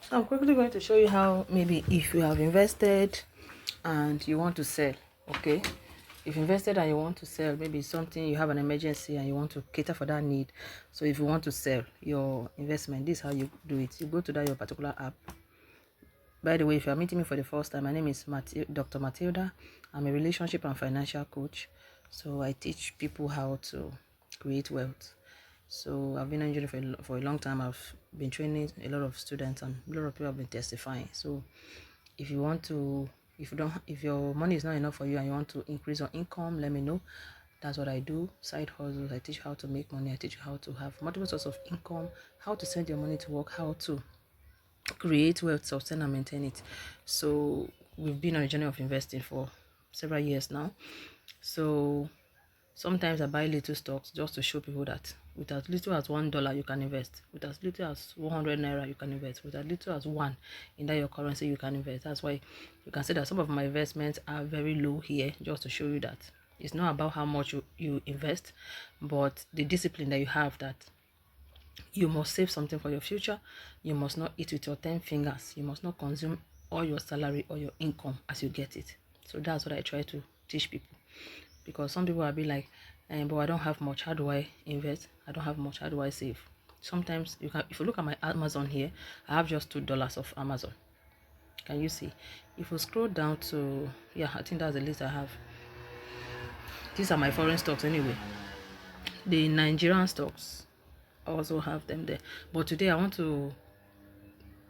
So I'm quickly going to show you how, maybe if you have invested and you want to sell, okay? If you invested and you want to sell, maybe something, you have an emergency and you want to cater for that need. So if you want to sell your investment, this is how you do it. You go to that your particular app. By the way, if you are meeting me for the first time, my name is Dr. Matilda. I'm a relationship and financial coach. So I teach people how to create wealth. So I've been in journey for a long time. I've been training a lot of students and a lot of people have been testifying. So if you want to, if your money is not enough for you and you want to increase your income, let me know. That's what I do. Side hustles. I teach you how to make money. I teach you how to have multiple sources of income, how to send your money to work, how to create wealth, sustain and maintain it. So we've been on a journey of investing for several years now. So sometimes I buy little stocks just to show people that with as little as $1 you can invest, with as little as 100 naira you can invest, with as little as one in that your currency you can invest. That's why you can see that some of my investments are very low here, just to show you that it's not about how much you invest, but the discipline that you have, that you must save something for your future. You must not eat with your 10 fingers. You must not consume all your salary or your income as you get it. So that's what I try to teach people. Because some people will be like, but I don't have much. How do I invest? I don't have much. How do I save? Sometimes you can, if you look at my Amazon here, I have just $2 of Amazon. Can you see? If you scroll down to, yeah, I think that's the list I have. These are my foreign stocks anyway. The Nigerian stocks, I also have them there. But today I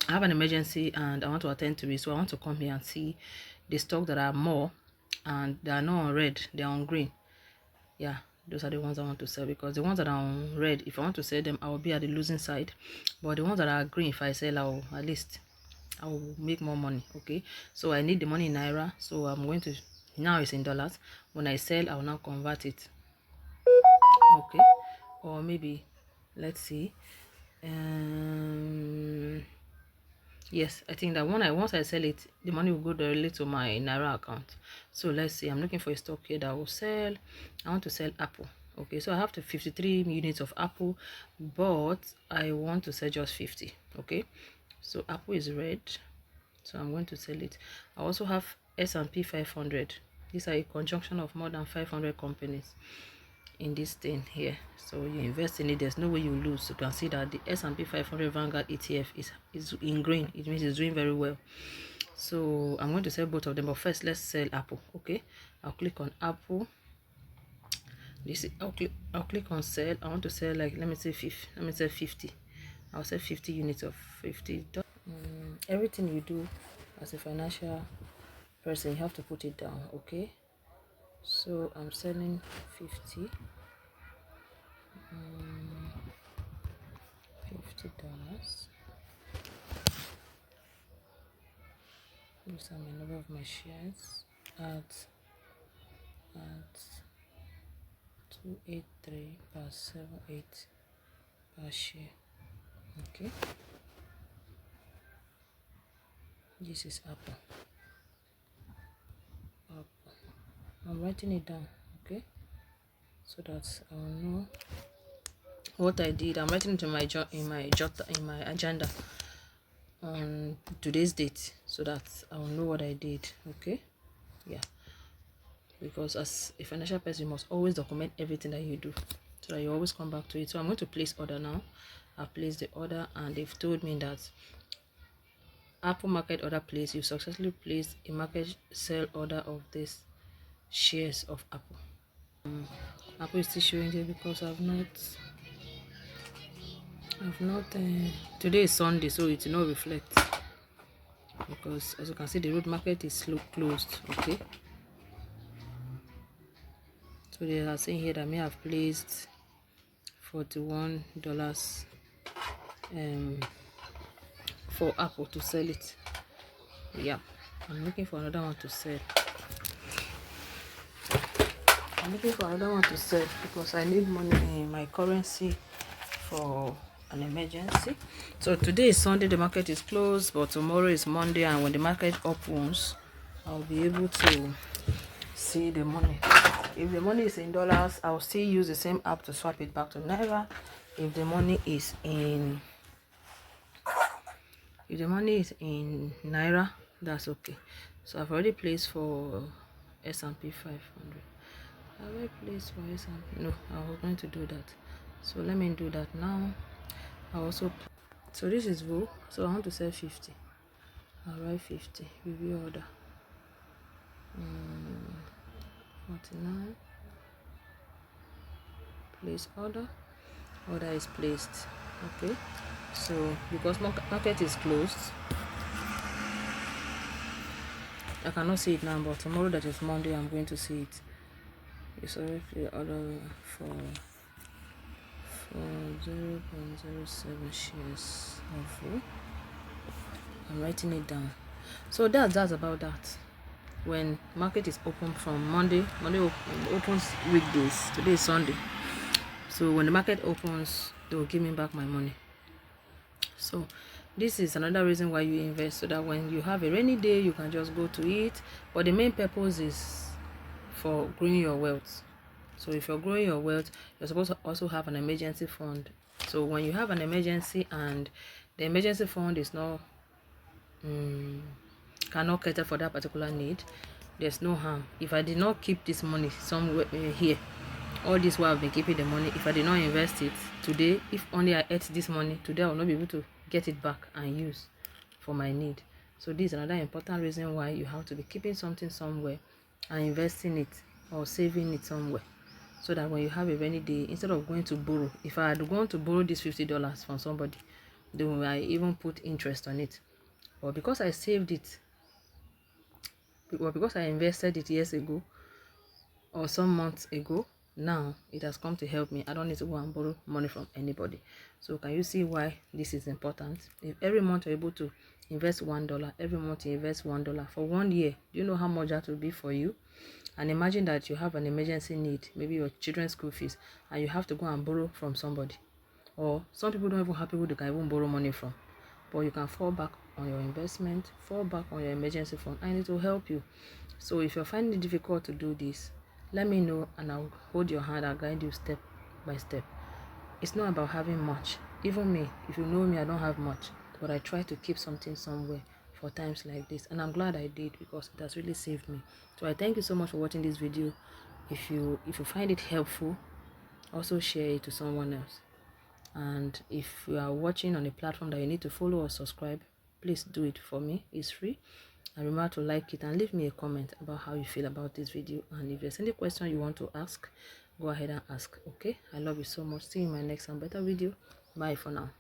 have an emergency and I want to attend to it. So I want to come here and see the stocks that are more, and they are not on red, they are on green. Yeah, those are the ones I want to sell, because the ones that are on red, if I want to sell them, I will be at the losing side. But the ones that are green, if I sell, I will make more money. Okay, so I need the money in naira, so I'm going to, now it's in dollars. When I sell, I will now convert it. Okay, or maybe, let's see, yes, I think that once I sell it, the money will go directly to my Naira account. So let's see, I'm looking for a stock here that will sell. I want to sell Apple. Okay, so I have the 53 units of Apple, but I want to sell just 50. Okay, so Apple is red, so I'm going to sell it. I also have S&P 500. These are a conjunction of more than 500 companies in this thing here. So you invest in it, there's no way you lose. You can see that the S&P 500 Vanguard ETF is in green. It means it's doing very well. So I'm going to sell both of them, but first let's sell Apple. Okay, I'll click on Apple. I'll click on sell. I want to sell, like, let me say 50. I'll sell 50 units of 50. Everything you do as a financial person, you have to put it down. Okay, so I'm selling 50. $50. These are my number of my shares at 283.78 per share. Okay, this is Apple. I'm writing it down, okay, so that I will know what I did. I'm writing it in my agenda on today's date, so that I will know what I did. Okay, yeah, because as a financial person, you must always document everything that you do, so that you always come back to it. So I'm going to place order now. I've placed the order, and they've told me that Apple market order placed. You successfully placed a market sell order of this shares of Apple. Apple is still showing it because I've not today is Sunday, so it will not reflect, because as you can see the road market is closed. Okay, so they are saying here that I may have placed $41 for Apple to sell it. Yeah, I'm looking for another one to sell. Because I need money in my currency for an emergency. So today is Sunday, the market is closed, but tomorrow is Monday, and when the market opens, I'll be able to see the money. If the money is in dollars, I'll still use the same app to swap it back to naira. If the money is in If the money is in naira, that's okay. So I've already placed for S&P 500. Have I placed for S&P? No, I was going to do that. So let me do that now. I also, so this is VO. So I want to sell 50. I'll write 50. Review order. 49. Place order. Order is placed. Okay. So because market is closed, I cannot see it now, but tomorrow, that is Monday, I'm going to see it. It's already order for 0.07 shares of VO. I'm writing it down. So that's about that. When market is open from Monday opens weekdays. Today is Sunday. So when the market opens, they will give me back my money. So this is another reason why you invest, so that when you have a rainy day, you can just go to it. But the main purpose is for growing your wealth. So if you're growing your wealth, you're supposed to also have an emergency fund. So when you have an emergency and the emergency fund is not cannot cater for that particular need, there's no harm. If I did not keep this money somewhere here, all this while I've been keeping the money, if I did not invest it today, if only I ate this money today, I will not be able to get it back and use for my need. So this is another important reason why you have to be keeping something somewhere and investing it or saving it somewhere, so that when you have a rainy day, instead of going to borrow, if I had gone to borrow this $50 from somebody, then I even put interest on it. But because I saved it, because I invested it years ago or some months ago, now it has come to help me. I don't need to go and borrow money from anybody. So can you see why this is important? If every month you're able to invest $1, every month you invest $1 for 1 year, do you know how much that will be for you? And imagine that you have an emergency need, maybe your children's school fees, and you have to go and borrow from somebody. Or some people don't even have people they can even borrow money from. But you can fall back on your investment, fall back on your emergency fund, and it will help you. So if you're finding it difficult to do this, let me know and I'll hold your hand. I'll guide you step by step. It's not about having much. Even me, if you know me, I don't have much, but I try to keep something somewhere for times like this, and I'm glad I did, because it has really saved me. So I thank you so much for watching this video. If you find it helpful, also share it to someone else. And if you are watching on a platform that you need to follow or subscribe, please do it for me. It's free. And remember to like it and leave me a comment about how you feel about this video. And if there's any question you want to ask, go ahead and ask. Okay, I love you so much. See you in my next and better video. Bye for now.